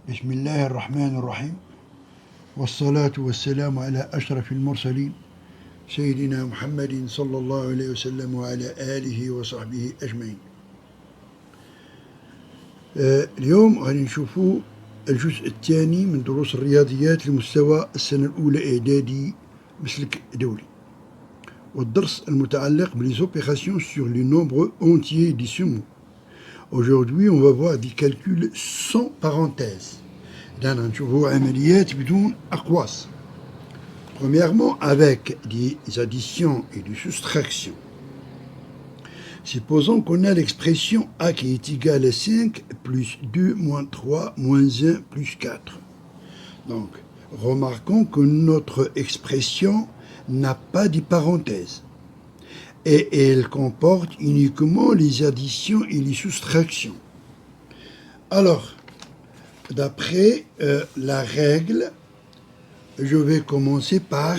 بسم الله الرحمن الرحيم والصلاة والسلام على أشرف المرسلين سيدنا محمد صلى الله عليه وسلم وعلى آله وصحبه أجمعين. اليوم غادي نشوفوا الجزء الثاني من دروس الرياضيات لمستوى السنة الأولى إعدادي مسلك دولي، والدرس المتعلق بles opérations sur les nombres entiers décimaux. Aujourd'hui, on va voir des calculs sans parenthèse. Premièrement, avec des additions et des soustractions. Supposons qu'on a l'expression A qui est égale à 5 plus 2 moins 3 moins 1 plus 4. Donc, remarquons que notre expression n'a pas de parenthèses et elle comporte uniquement les additions et les soustractions. Alors, d'après la règle, je vais commencer par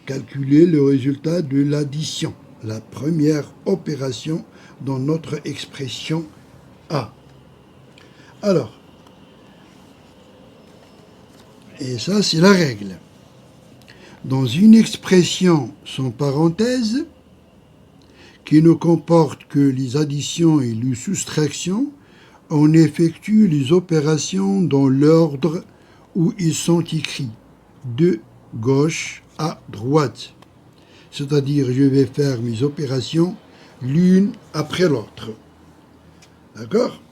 calculer le résultat de l'addition, la première opération dans notre expression A. Alors, et ça c'est la règle. Dans une expression sans parenthèse, qui ne comporte que les additions et les soustractions, on effectue les opérations dans l'ordre où ils sont écrits, de gauche à droite. C'est-à-dire, je vais faire mes opérations l'une après l'autre. D'accord?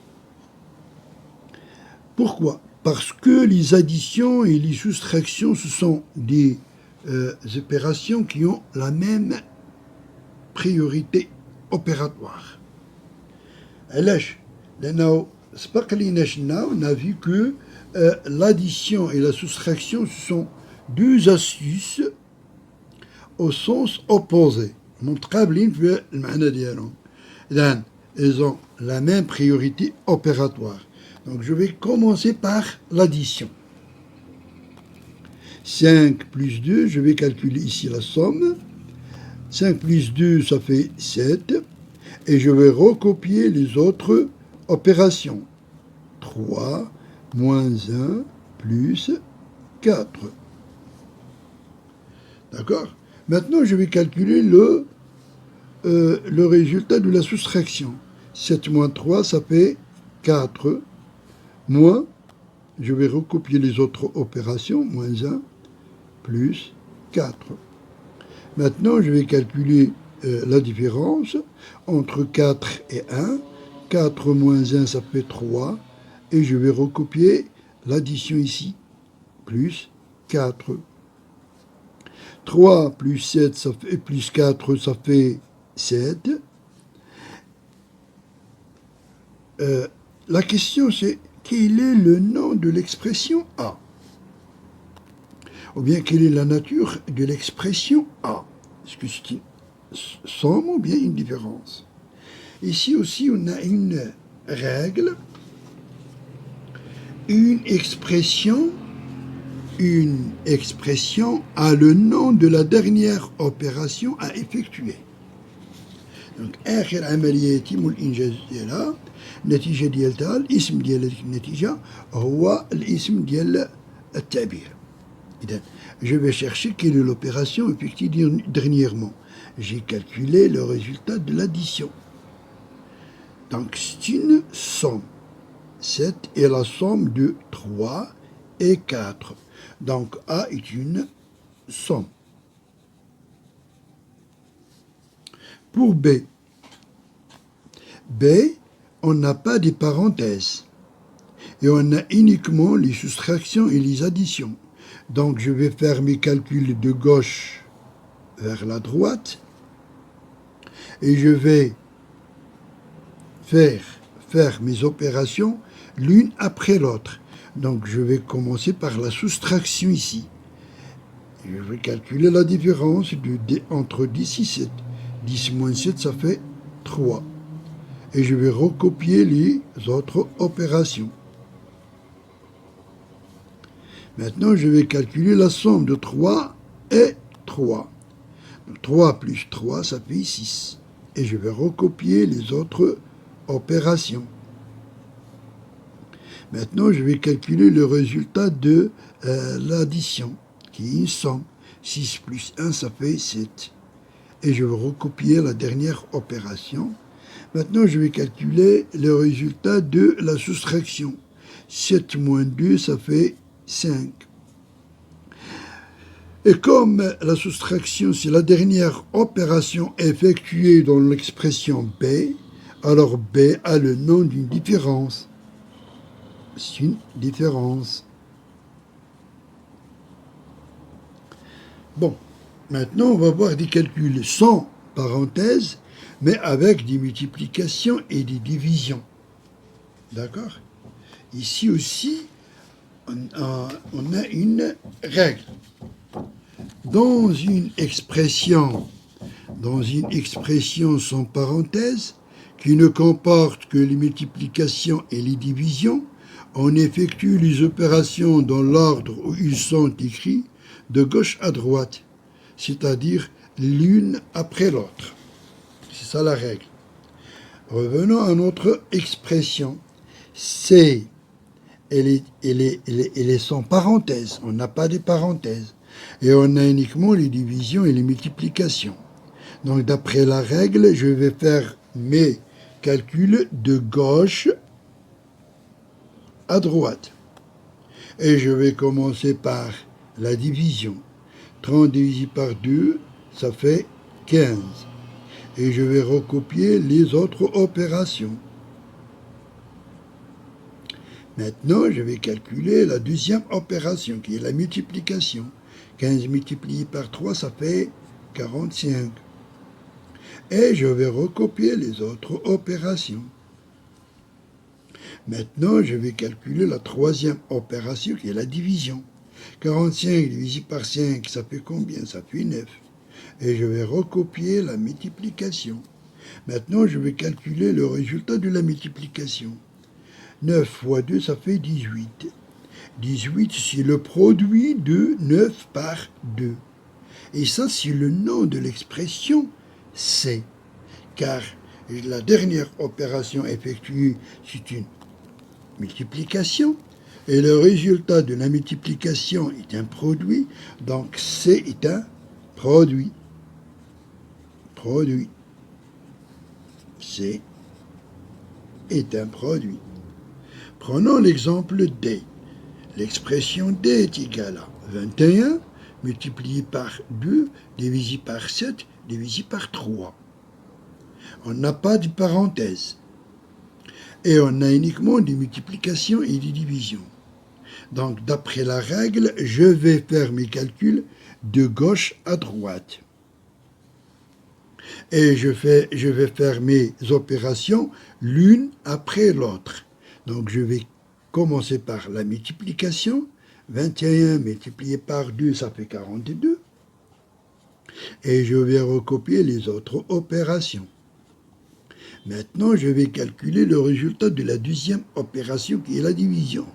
Pourquoi? Parce que les additions et les soustractions, ce sont des opérations qui ont la même priorité opératoire. علاش؟ لأنه سبق لينا شفنا on a vu que l'addition et la soustraction ce sont deux astuces au sens opposé متقابلين في المعنى ديالهم. إذن ils ont la même priorité opératoire. Donc je vais commencer par l'addition. 5 plus 2, je vais calculer ici la somme. 5 plus 2, ça fait 7. Et je vais recopier les autres opérations. 3 moins 1 plus 4. D'accord? Maintenant, je vais calculer le résultat de la soustraction. 7 moins 3, ça fait 4. Moins, je vais recopier les autres opérations. Moins 1 plus 4. Maintenant, je vais calculer la différence entre 4 et 1. 4 moins 1, ça fait 3. Et je vais recopier l'addition ici. Plus 4. 3 plus 7, ça fait, plus 4, ça fait 7. La question, c'est quel est le nom de l'expression A? Ou bien, quelle est la nature de l'expression A? Est-ce que c'est une somme ou bien une différence? Ici aussi, on a une règle. Une expression a le nom de la dernière opération à effectuer. Donc, آخر عملية يتم الإنجاز ديالها النتيجة ديالها الاسم ديال هذيك النتيجة هو الاسم ديال التعبير. إذن je vais chercher quelle est l'opération effectuée dernièrement. J'ai calculé le résultat de l'addition. Donc c'est une somme. 7 est la somme de 3 et 4. Donc A est une somme. Pour B, on n'a pas de parenthèses. Et on a uniquement les soustractions et les additions. Donc, je vais faire mes calculs de gauche vers la droite et je vais faire mes opérations l'une après l'autre. Donc, je vais commencer par la soustraction ici. Je vais calculer la différence entre 10 et 7. 10 moins 7, ça fait 3. Et je vais recopier les autres opérations. Maintenant, je vais calculer la somme de 3 et 3. Donc, 3 plus 3, ça fait 6. Et je vais recopier les autres opérations. Maintenant, je vais calculer le résultat de l'addition, qui est une somme. 6 plus 1, ça fait 7. Et je vais recopier la dernière opération. Maintenant, je vais calculer le résultat de la soustraction. 7 moins 2, ça fait 5. Et comme la soustraction, c'est la dernière opération effectuée dans l'expression B, alors B a le nom d'une différence. C'est une différence. Bon, maintenant on va voir des calculs sans parenthèse, mais avec des multiplications et des divisions. D'accord? Ici aussi, on a une règle. Dans une expression sans parenthèse, qui ne comporte que les multiplications et les divisions, on effectue les opérations dans l'ordre où ils sont écrits, de gauche à droite, c'est-à-dire l'une après l'autre. C'est ça la règle. Revenons à notre expression. C, elle est sans parenthèse, on n'a pas de parenthèses. Et on a uniquement les divisions et les multiplications. Donc d'après la règle, je vais faire mes calculs de gauche à droite. Et je vais commencer par la division. 30 divisé par 2, ça fait 15. Et je vais recopier les autres opérations. Maintenant, je vais calculer la deuxième opération, qui est la multiplication. 15 multiplié par 3, ça fait 45. Et je vais recopier les autres opérations. Maintenant, je vais calculer la troisième opération, qui est la division. 45 divisé par 5, ça fait combien? Ça fait 9. Et je vais recopier la multiplication. Maintenant, je vais calculer le résultat de la multiplication. 9 fois 2, ça fait 18. 18, c'est le produit de 9 par 2. Et ça, c'est le nom de l'expression C. Car la dernière opération effectuée, c'est une multiplication. Et le résultat de la multiplication est un produit. Donc, C est un produit. Produit. C est un produit. Prenons l'exemple D. L'expression D est égale à 21 multiplié par 2 divisé par 7 divisé par 3. On n'a pas de parenthèse. Et on a uniquement des multiplications et des divisions. Donc, d'après la règle, je vais faire mes calculs de gauche à droite. Et je vais faire mes opérations l'une après l'autre. Donc, je vais commencer par la multiplication. 21 multiplié par 2, ça fait 42. Et je vais recopier les autres opérations. Maintenant, je vais calculer le résultat de la deuxième opération qui est la division.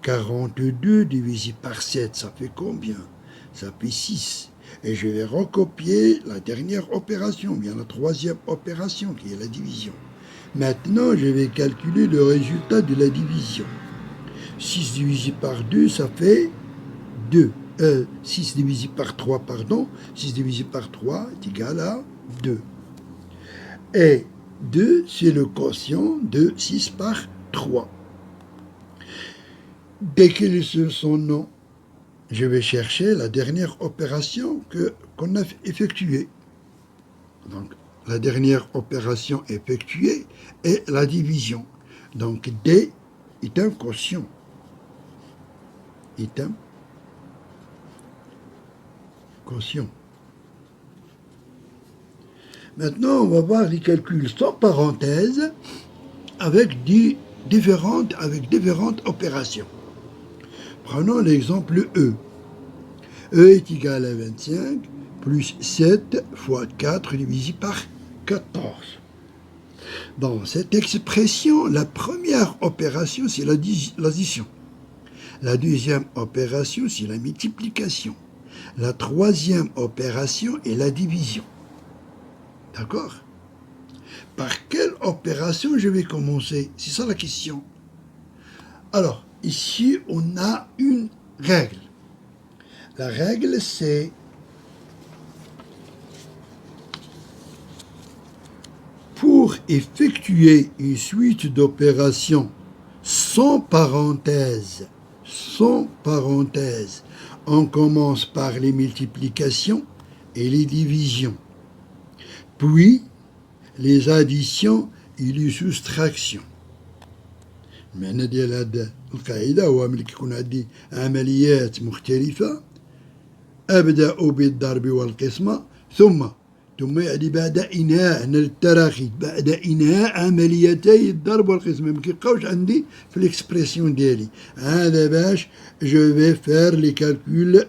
42 divisé par 7, ça fait combien? Ça fait 6. Et je vais recopier la dernière opération, bien la troisième opération qui est la division. Maintenant, je vais calculer le résultat de la division. 6 divisé par 2, ça fait 2. 6 divisé par 3, pardon. 6 divisé par 3 est égal à 2. Et 2, c'est le quotient de 6 par 3. Dès qu'il est son nom, je vais chercher la dernière opération qu'on a effectuée. Donc, la dernière opération effectuée est la division. Donc, D est un quotient. Est un quotient. Maintenant, on va voir les calculs sans parenthèse avec différentes opérations. Prenons l'exemple E. E est égal à 25 plus 7 fois 4 divisé par 14. Dans cette expression, la première opération, c'est l'addition. La deuxième opération, c'est la multiplication. La troisième opération est la division. D'accord? Par quelle opération je vais commencer? C'est ça la question. Alors, ici, on a une règle. La règle, c'est pour effectuer une suite d'opérations sans parenthèse, on commence par les multiplications et les divisions, puis les additions et les soustractions. المعنى ديال هذه القاعدة هو ملي كيكون عندي عمليات مختلفة أبدأ بالضرب والقسمة ثم يعني بعد إنهاء التراخي بعد إنهاء عمليتي الضرب والقسمة ما كيبقاوش عندي في الإكسبريسيون ديالي هذا باش جو في فير لي كالكول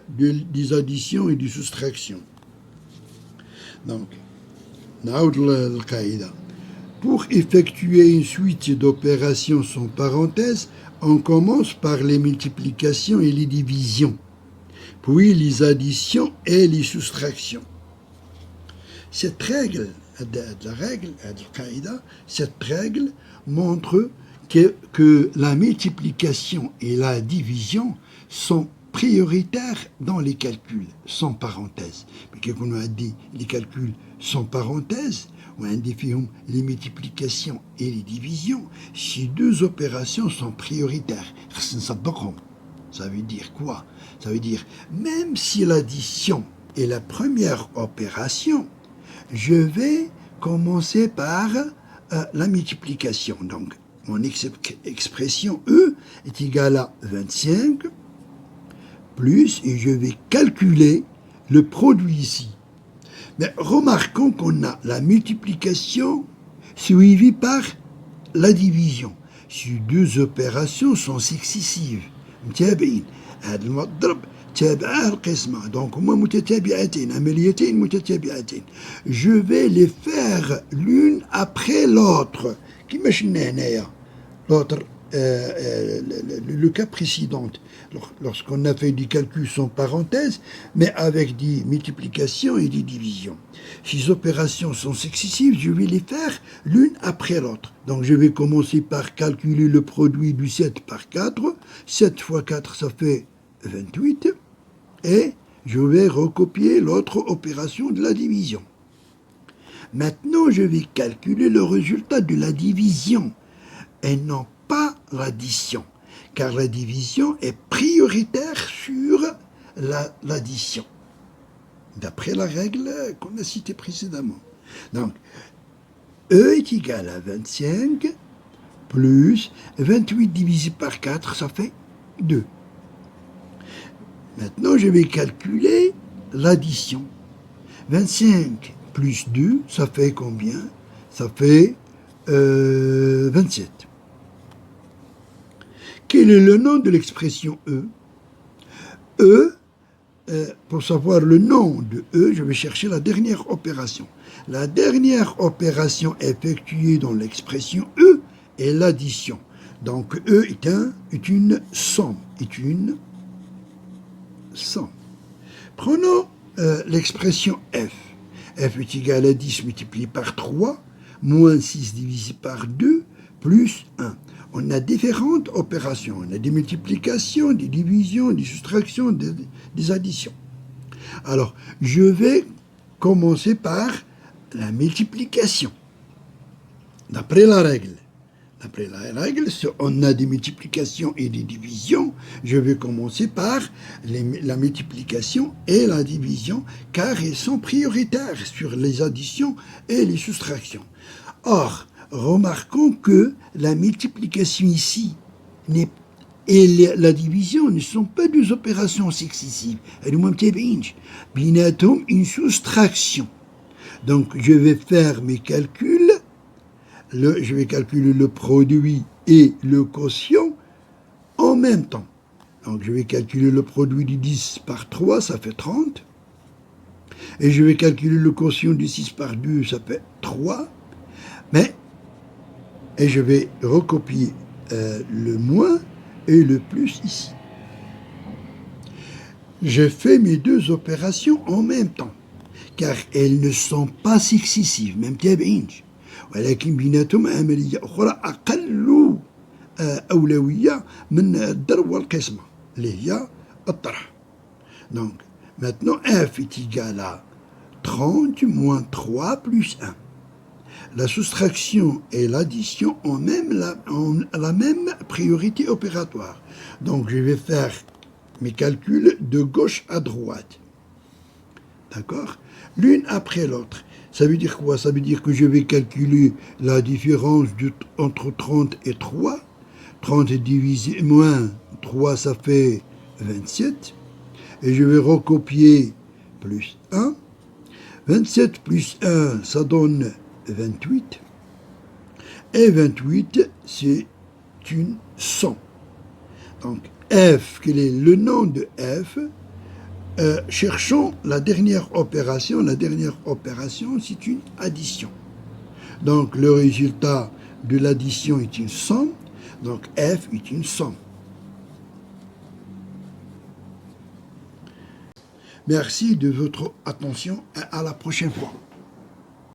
دي زاديسيون اي دي سوستراكسيون. دونك نعاود القاعدة. Pour effectuer une suite d'opérations sans parenthèse, on commence par les multiplications et les divisions, puis les additions et les soustractions. Cette règle, cette règle montre que la multiplication et la division sont prioritaires dans les calculs sans parenthèse. Mais qu'on a dit les calculs sans parenthèse, ou les multiplications et les divisions, ces deux opérations sont prioritaires. Ça veut dire quoi? Ça veut dire, même si l'addition est la première opération, je vais commencer par la multiplication. Donc, mon expression E est égale à 25, plus, et je vais calculer le produit ici. Mais remarquons qu'on a la multiplication suivie par la division. Ces deux opérations sont successives. Donc, je vais les faire l'une après l'autre. L'autre, le cas précédent, lorsqu'on a fait des calculs sans parenthèse, mais avec des multiplications et des divisions. Ces opérations sont successives, je vais les faire l'une après l'autre. Donc je vais commencer par calculer le produit du 7 par 4. 7 fois 4, ça fait 28. Et je vais recopier l'autre opération de la division. Maintenant, je vais calculer le résultat de la division et non pas l'addition, car la division est prioritaire sur l'addition, d'après la règle qu'on a citée précédemment. Donc, E est égal à 25 plus 28 divisé par 4, ça fait 2. Maintenant, je vais calculer l'addition. 25 plus 2, ça fait combien? Ça fait 27. Quel est le nom de l'expression E? E, pour savoir le nom de E, je vais chercher la dernière opération. La dernière opération effectuée dans l'expression E est l'addition. Donc E est une somme. Prenons l'expression F. F est égal à 10 multiplié par 3, moins 6 divisé par 2, plus 1. On a différentes opérations. On a des multiplications, des divisions, des soustractions, des additions. Alors, je vais commencer par la multiplication. D'après la règle. D'après la règle, si on a des multiplications et des divisions, je vais commencer par la multiplication et la division, car ils sont prioritaires sur les additions et les soustractions. Or, remarquons que la multiplication ici et la division ne sont pas deux opérations successives. Elles ont une soustraction. Donc, je vais faire mes calculs. Je vais calculer le produit et le quotient en même temps. Donc, je vais calculer le produit du 10 par 3, ça fait 30. Et je vais calculer le quotient du 6 par 2, ça fait 3. Et je vais recopier le moins et le plus ici. Je fais mes deux opérations en même temps, car elles ne sont pas successives, même تابعين. ولكن بيناتهم عملية أخرى أولوية من الضرب والقسمة اللي هي الطرح. Donc, maintenant, f est égal à 30 moins 3 plus 1. La soustraction et l'addition ont la même priorité opératoire. Donc, je vais faire mes calculs de gauche à droite. D'accord? L'une après l'autre. Ça veut dire quoi? Ça veut dire que je vais calculer la différence entre 30 et 3. 30 divisé moins 3, ça fait 27. Et je vais recopier plus 1. 27 plus 1, ça donne 28. Et 28, c'est une somme. Donc, f, quel est le nom de f? Cherchons la dernière opération. La dernière opération, c'est une addition. Donc, le résultat de l'addition est une somme. Donc, f est une somme. Merci de votre attention et à la prochaine fois.